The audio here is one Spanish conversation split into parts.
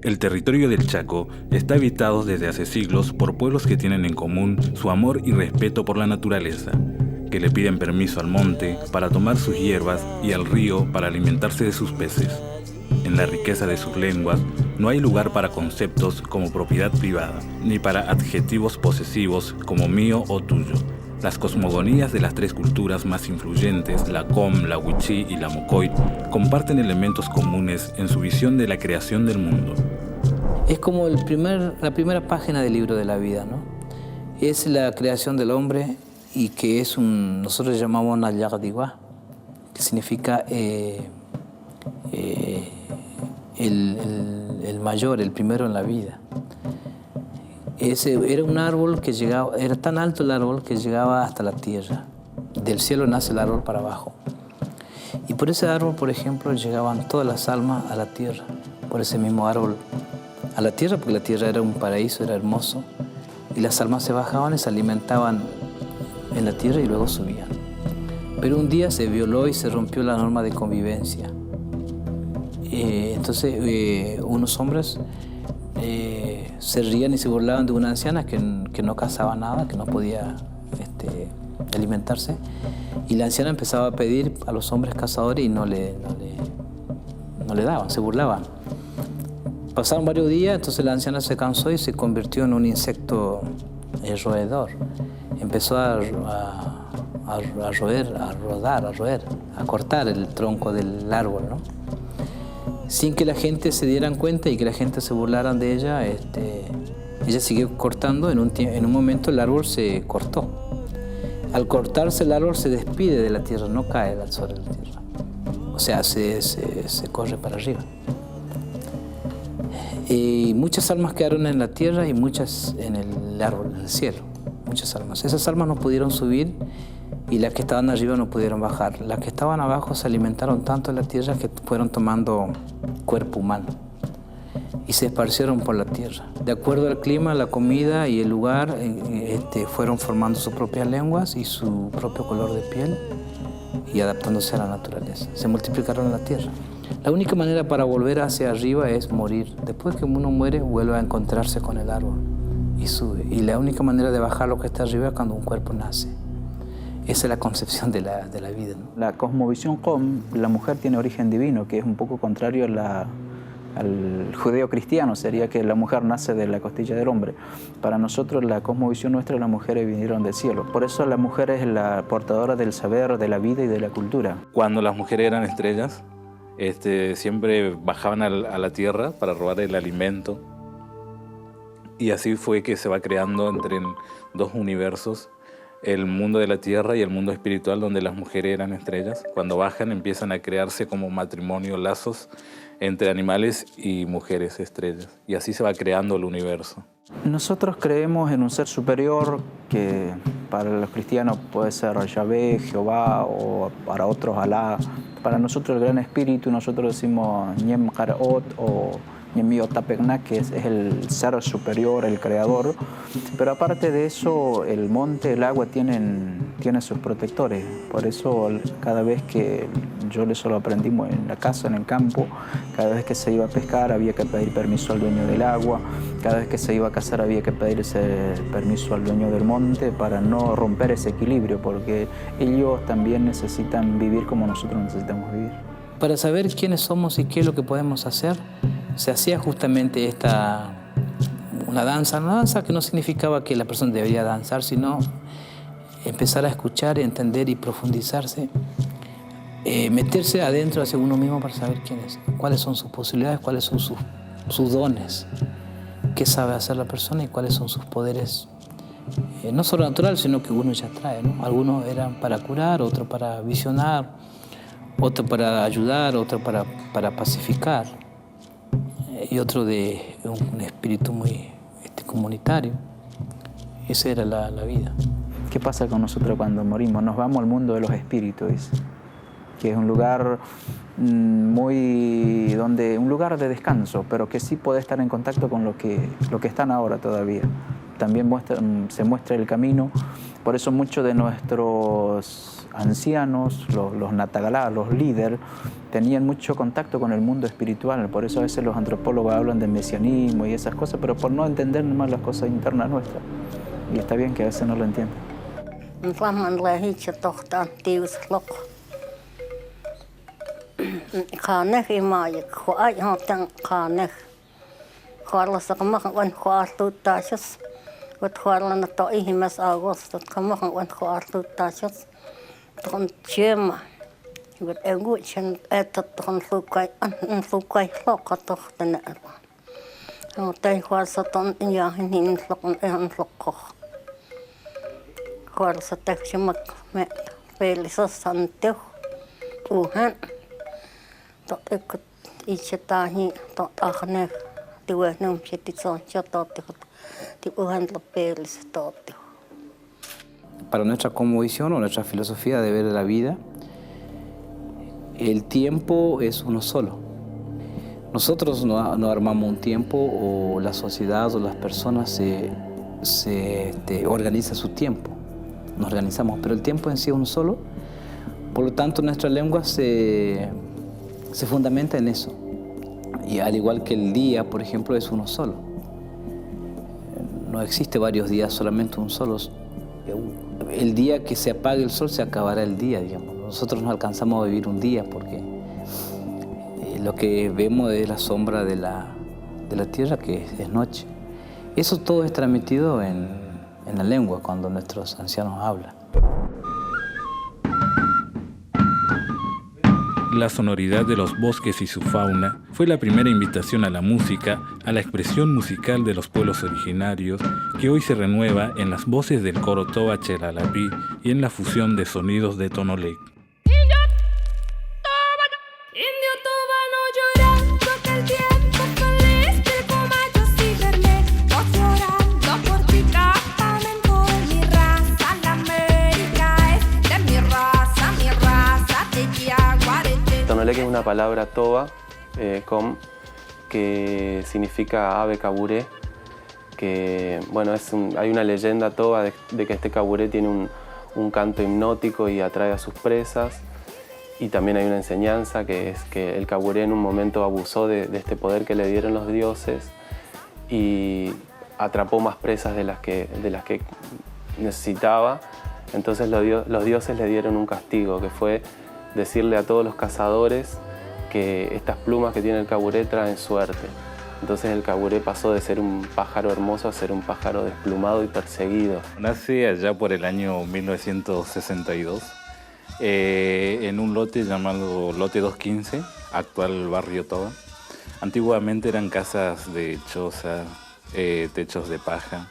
El territorio del Chaco está habitado desde hace siglos por pueblos que tienen en común su amor y respeto por la naturaleza, que le piden permiso al monte para tomar sus hierbas y al río para alimentarse de sus peces. En la riqueza de sus lenguas no hay lugar para conceptos como propiedad privada, ni para adjetivos posesivos como mío o tuyo. Las cosmogonías de las tres culturas más influyentes, la Com, la Wichí y la Mocoy, comparten elementos comunes en su visión de la creación del mundo. Es como la primera página del libro de la vida, ¿no? Es la creación del hombre y que es nosotros llamamos Nayagdiwa, que significa el mayor, el primero en la vida. Era un árbol que llegaba, era tan alto el árbol que llegaba hasta la tierra. Del cielo nace el árbol para abajo. Y por ese árbol, por ejemplo, llegaban todas las almas a la tierra. Por ese mismo árbol a la tierra, porque la tierra era un paraíso, era hermoso. Y las almas se bajaban y se alimentaban en la tierra y luego subían. Pero un día se violó y se rompió la norma de convivencia. Entonces unos hombres se rían y se burlaban de una anciana que no cazaba nada, que no podía alimentarse. Y la anciana empezaba a pedir a los hombres cazadores y no le daban, se burlaban. Pasaron varios días, entonces la anciana se cansó y se convirtió en un insecto roedor. Empezó a roer, a cortar el tronco del árbol, ¿no? Sin que la gente se dieran cuenta y que la gente se burlaran de ella, ella siguió cortando. En un momento el árbol se cortó. Al cortarse el árbol se despide de la tierra, no cae sobre la tierra. O sea, se corre para arriba. Y muchas almas quedaron en la tierra y muchas en el árbol, en el cielo. Muchas almas. Esas almas no pudieron subir y las que estaban arriba no pudieron bajar. Las que estaban abajo se alimentaron tanto de la tierra que fueron tomando cuerpo humano y se esparcieron por la tierra. De acuerdo al clima, la comida y el lugar, fueron formando sus propias lenguas y su propio color de piel y adaptándose a la naturaleza. Se multiplicaron en la tierra. La única manera para volver hacia arriba es morir. Después que uno muere, vuelve a encontrarse con el árbol y sube. Y la única manera de bajar lo que está arriba es cuando un cuerpo nace. Esa es la concepción de la vida, ¿no? La cosmovisión Com, la mujer tiene origen divino, que es un poco contrario al judeo-cristiano. Sería que la mujer nace de la costilla del hombre. Para nosotros, la cosmovisión nuestra, las mujeres vinieron del cielo. Por eso la mujer es la portadora del saber, de la vida y de la cultura. Cuando las mujeres eran estrellas, siempre bajaban a la tierra para robar el alimento. Y así fue que se va creando entre dos universos, el mundo de la tierra y el mundo espiritual, donde las mujeres eran estrellas. Cuando bajan empiezan a crearse como matrimonio, lazos entre animales y mujeres estrellas. Y así se va creando el universo. Nosotros creemos en un ser superior que para los cristianos puede ser Yahvé, Jehová, o para otros Alá. Para nosotros el Gran Espíritu, nosotros decimos Ñem Karaot o Ñemio Tapegna, que es el ser superior, el creador. Pero aparte de eso, el monte, el agua tienen sus protectores. Por eso cada vez que eso lo aprendimos en la casa, en el campo, cada vez que se iba a pescar había que pedir permiso al dueño del agua, cada vez que se iba a cazar había que pedir ese permiso al dueño del monte para no romper ese equilibrio, porque ellos también necesitan vivir como nosotros necesitamos vivir. Para saber quiénes somos y qué es lo que podemos hacer, se hacía justamente una danza que no significaba que la persona debería danzar, sino empezar a escuchar, entender y profundizarse, meterse adentro hacia uno mismo para saber quién es, cuáles son sus posibilidades, cuáles son sus dones, qué sabe hacer la persona y cuáles son sus poderes, no sobrenaturales, sino que uno ya trae, ¿no? Algunos eran para curar, otros para visionar, otro para ayudar, otro para pacificar, y otro de un espíritu muy comunitario. Esa era la vida. ¿Qué pasa con nosotros cuando morimos? Nos vamos al mundo de los espíritus, que es un lugar un lugar de descanso, pero que sí puede estar en contacto con lo que están ahora todavía. también se muestra el camino. Por eso muchos de nuestros ancianos, los natagalá, los líderes, tenían mucho contacto con el mundo espiritual. Por eso a veces los antropólogos hablan de mesianismo y esas cosas, pero por no entender más las cosas internas nuestras. Y está bien que a veces no lo entiendan. Para nuestra cosmovisión o nuestra filosofía de ver la vida, el tiempo es uno solo. Nosotros no armamos un tiempo, o la sociedad o las personas se organiza su tiempo. Nos organizamos, pero el tiempo en sí es uno solo. Por lo tanto, nuestra lengua se fundamenta en eso. Y al igual que el día, por ejemplo, es uno solo. No existe varios días, solamente un solo. El día que se apague el sol, se acabará el día, digamos. Nosotros no alcanzamos a vivir un día porque lo que vemos es la sombra de la tierra, que es noche. Eso todo es transmitido en la lengua cuando nuestros ancianos hablan. La sonoridad de los bosques y su fauna fue la primera invitación a la música, a la expresión musical de los pueblos originarios, que hoy se renueva en las voces del coro Toba Chelalapí y en la fusión de sonidos de Tonolec. Tonolec es una palabra toba, que significa ave caburé, que bueno, hay una leyenda toba de que este caburé tiene un canto hipnótico y atrae a sus presas, y también hay una enseñanza que es que el caburé en un momento abusó de este poder que le dieron los dioses y atrapó más presas de las que necesitaba. Entonces los dioses le dieron un castigo, que fue decirle a todos los cazadores que estas plumas que tiene el caburé traen suerte. Entonces el caburé pasó de ser un pájaro hermoso a ser un pájaro desplumado y perseguido. Nace allá por el año 1962 en un lote llamado Lote 215, actual barrio Toba. Antiguamente eran casas de choza, techos de paja.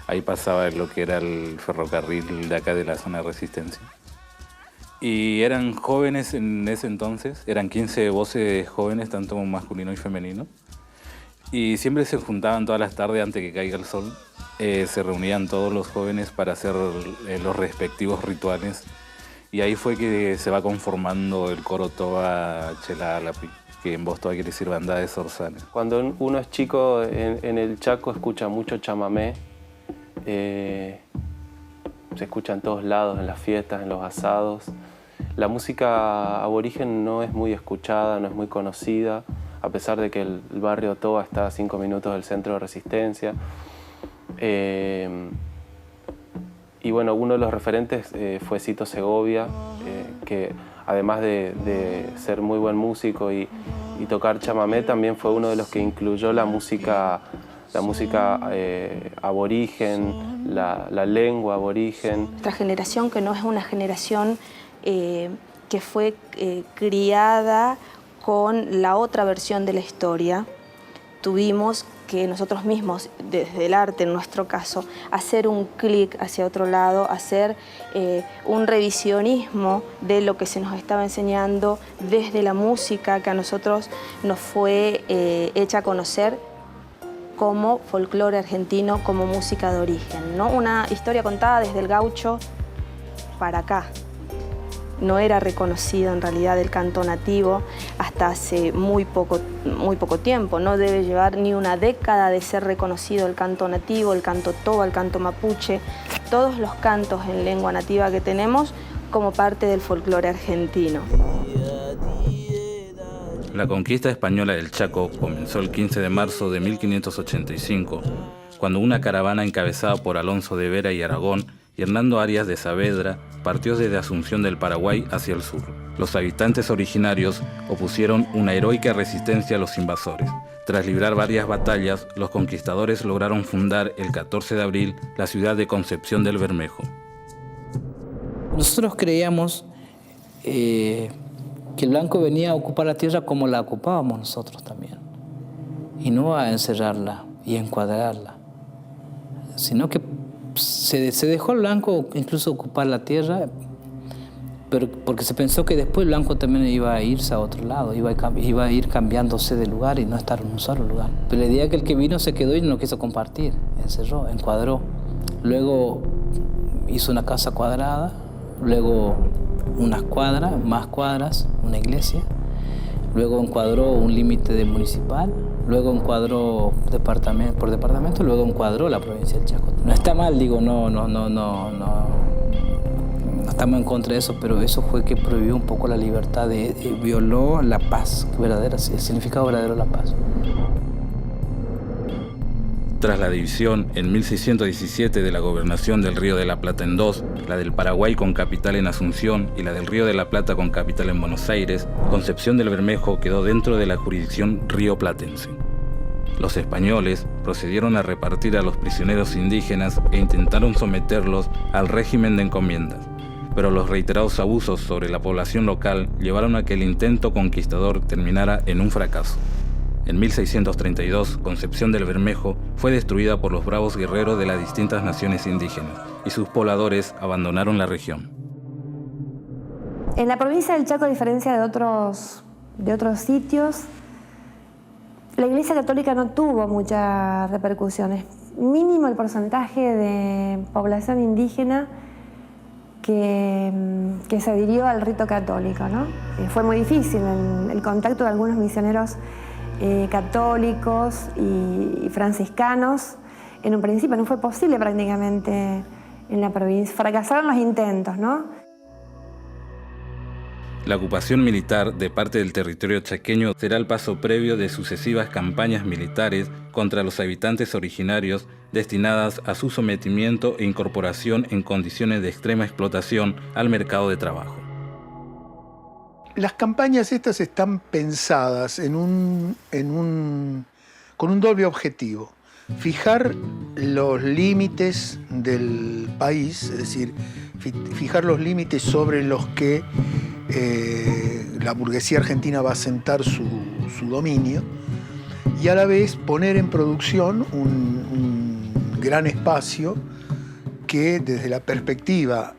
Ahí pasaba lo que era el ferrocarril de acá de la zona de Resistencia. Y eran jóvenes en ese entonces, eran 15 voces jóvenes, tanto masculino y femenino. Y siempre se juntaban todas las tardes antes que caiga el sol. Se reunían todos los jóvenes para hacer los respectivos rituales. Y ahí fue que se va conformando el coro Toba Chelalapí, que en voz toba quiere decir banda de zorzales. Cuando uno es chico en el Chaco escucha mucho chamamé. Se escucha en todos lados, en las fiestas, en los asados. La música aborigen no es muy escuchada, no es muy conocida, a pesar de que el barrio Toba está a 5 minutos del centro de Resistencia. Y bueno, uno de los referentes fue Cito Segovia, que además de ser muy buen músico y tocar chamamé, también fue uno de los que incluyó la música aborigen, la lengua aborigen. Nuestra generación, que no es una generación que fue criada con la otra versión de la historia, tuvimos que nosotros mismos, desde el arte en nuestro caso, hacer un clic hacia otro lado, hacer un revisionismo de lo que se nos estaba enseñando desde la música que a nosotros nos fue hecha a conocer como folclore argentino, como música de origen, ¿no? Una historia contada desde el gaucho para acá. no era reconocido en realidad el canto nativo hasta hace muy poco tiempo. No debe llevar ni una década de ser reconocido el canto nativo, el canto toba, el canto mapuche, todos los cantos en lengua nativa que tenemos como parte del folclore argentino. La conquista española del Chaco comenzó el 15 de marzo de 1585, cuando una caravana encabezada por Alonso de Vera y Aragón y Hernando Arias de Saavedra partió desde Asunción del Paraguay hacia el sur. Los habitantes originarios opusieron una heroica resistencia a los invasores. Tras librar varias batallas, los conquistadores lograron fundar el 14 de abril la ciudad de Concepción del Bermejo. Nosotros creíamos que el blanco venía a ocupar la tierra como la ocupábamos nosotros también, y no a encerrarla y encuadrarla, sino que se dejó al blanco incluso ocupar la tierra, pero porque se pensó que después el blanco también iba a irse a otro lado, iba a ir cambiándose de lugar y no estar en un solo lugar. Pero la idea que el que vino se quedó y no quiso compartir, encerró, encuadró. Luego hizo una casa cuadrada, luego unas cuadras, más cuadras, una iglesia, luego encuadró un límite de municipal, luego encuadró por departamento, luego encuadró la provincia del Chaco. No está mal, digo, no estamos en contra de eso, pero eso fue que prohibió un poco la libertad, violó la paz, el significado verdadero de la paz. Tras la división en 1617 de la gobernación del Río de la Plata en dos, la del Paraguay con capital en Asunción y la del Río de la Plata con capital en Buenos Aires, Concepción del Bermejo quedó dentro de la jurisdicción rioplatense. Los españoles procedieron a repartir a los prisioneros indígenas e intentaron someterlos al régimen de encomiendas, pero los reiterados abusos sobre la población local llevaron a que el intento conquistador terminara en un fracaso. En 1632, Concepción del Bermejo fue destruida por los bravos guerreros de las distintas naciones indígenas y sus pobladores abandonaron la región. En la provincia del Chaco, a diferencia de otros sitios, la Iglesia Católica no tuvo muchas repercusiones. Mínimo el porcentaje de población indígena que se adhirió al rito católico, ¿no? Fue muy difícil el contacto de algunos misioneros católicos y franciscanos. En un principio no fue posible prácticamente en la provincia. Fracasaron los intentos, ¿no? La ocupación militar de parte del territorio chaqueño será el paso previo de sucesivas campañas militares contra los habitantes originarios destinadas a su sometimiento e incorporación en condiciones de extrema explotación al mercado de trabajo. Las campañas estas están pensadas con un doble objetivo. Fijar los límites del país, es decir, fijar los límites sobre los que la burguesía argentina va a asentar su dominio, y a la vez poner en producción un gran espacio que desde la perspectiva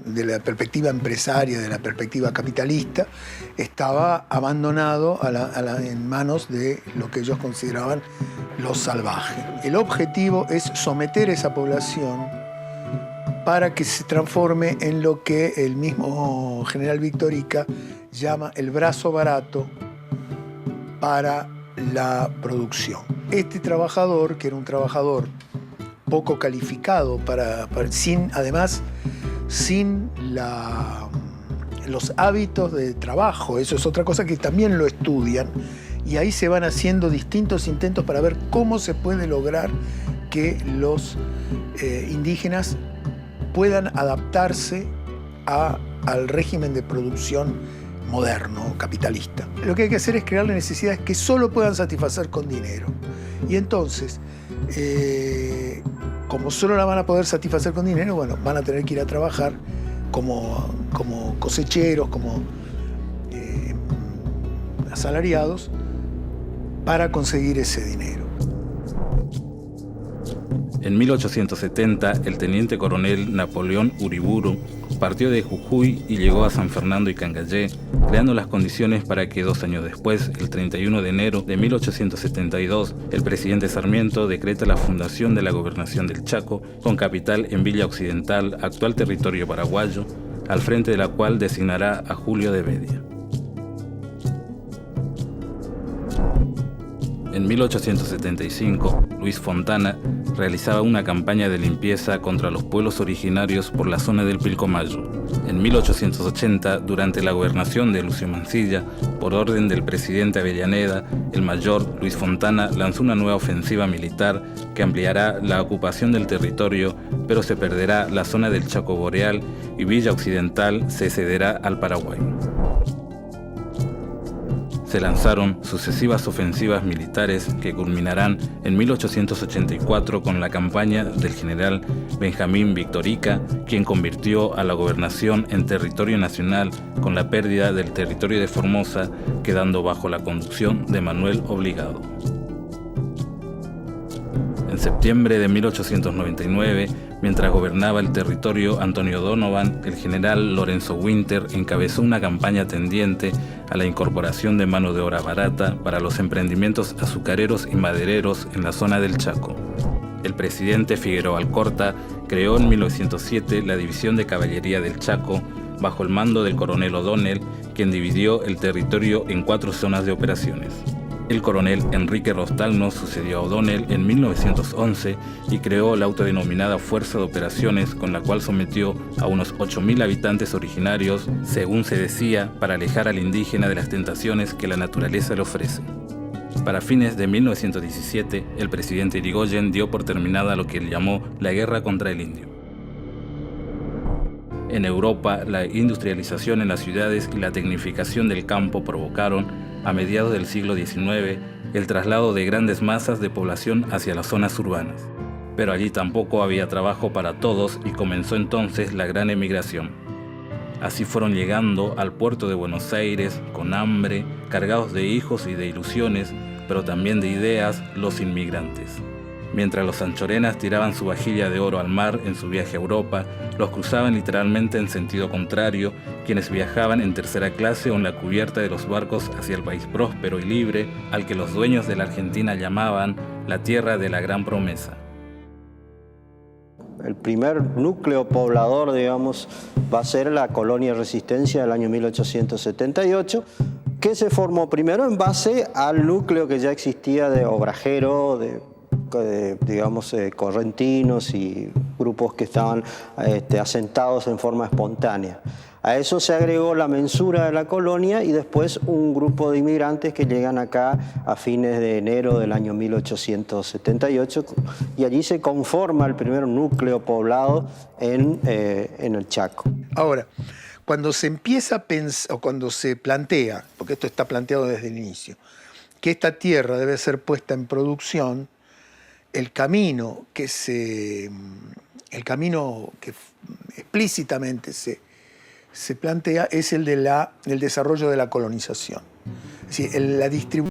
de la perspectiva empresaria, de la perspectiva capitalista, estaba abandonado en manos de lo que ellos consideraban los salvajes. El objetivo es someter a esa población para que se transforme en lo que el mismo general Victorica llama el brazo barato para la producción. Este trabajador, que era un trabajador poco calificado, sin los hábitos de trabajo, eso es otra cosa que también lo estudian, y ahí se van haciendo distintos intentos para ver cómo se puede lograr que los indígenas puedan adaptarse al régimen de producción moderno, capitalista. Lo que hay que hacer es crearle necesidades que solo puedan satisfacer con dinero. Y entonces, como solo la van a poder satisfacer con dinero, bueno, van a tener que ir a trabajar como cosecheros, como asalariados, para conseguir ese dinero. En 1870, el teniente coronel Napoleón Uriburu Partió de Jujuy y llegó a San Fernando y Cangallé, creando las condiciones para que 2 años después, el 31 de enero de 1872, el presidente Sarmiento decreta la fundación de la Gobernación del Chaco, con capital en Villa Occidental, actual territorio paraguayo, al frente de la cual designará a Julio de Bedia. En 1875, Luis Fontana realizaba una campaña de limpieza contra los pueblos originarios por la zona del Pilcomayo. En 1880, durante la gobernación de Lucio Mansilla, por orden del presidente Avellaneda, el mayor Luis Fontana lanzó una nueva ofensiva militar que ampliará la ocupación del territorio, pero se perderá la zona del Chaco Boreal y Villa Occidental se cederá al Paraguay. Se lanzaron sucesivas ofensivas militares que culminarán en 1884 con la campaña del general Benjamín Victorica, quien convirtió a la gobernación en territorio nacional con la pérdida del territorio de Formosa, quedando bajo la conducción de Manuel Obligado. En septiembre de 1899, mientras gobernaba el territorio Antonio Donovan, el general Lorenzo Winter encabezó una campaña tendiente a la incorporación de mano de obra barata para los emprendimientos azucareros y madereros en la zona del Chaco. El presidente Figueroa Alcorta creó en 1907 la División de Caballería del Chaco, bajo el mando del coronel O'Donnell, quien dividió el territorio en 4 zonas de operaciones. El coronel Enrique Rostalno sucedió a O'Donnell en 1911 y creó la autodenominada Fuerza de Operaciones, con la cual sometió a unos 8.000 habitantes originarios, según se decía, para alejar al indígena de las tentaciones que la naturaleza le ofrece. Para fines de 1917, el presidente Irigoyen dio por terminada lo que él llamó la guerra contra el indio. En Europa, la industrialización en las ciudades y la tecnificación del campo provocaron, a mediados del siglo XIX, el traslado de grandes masas de población hacia las zonas urbanas. Pero allí tampoco había trabajo para todos y comenzó entonces la gran emigración. Así fueron llegando al puerto de Buenos Aires, con hambre, cargados de hijos y de ilusiones, pero también de ideas, los inmigrantes. Mientras los anchorenas tiraban su vajilla de oro al mar en su viaje a Europa, los cruzaban literalmente en sentido contrario quienes viajaban en tercera clase o en la cubierta de los barcos hacia el país próspero y libre al que los dueños de la Argentina llamaban la tierra de la gran promesa. El primer núcleo poblador, digamos, va a ser la colonia Resistencia del año 1878, que se formó primero en base al núcleo que ya existía de obrajero, de correntinos y grupos que estaban asentados en forma espontánea. A eso se agregó la mensura de la colonia y después un grupo de inmigrantes que llegan acá a fines de enero del año 1878 y allí se conforma el primer núcleo poblado en el Chaco. Ahora, cuando se empieza a pensar, o cuando se plantea, porque esto está planteado desde el inicio, que esta tierra debe ser puesta en producción, el camino que explícitamente se plantea es el del desarrollo de la colonización. Es decir, la distribución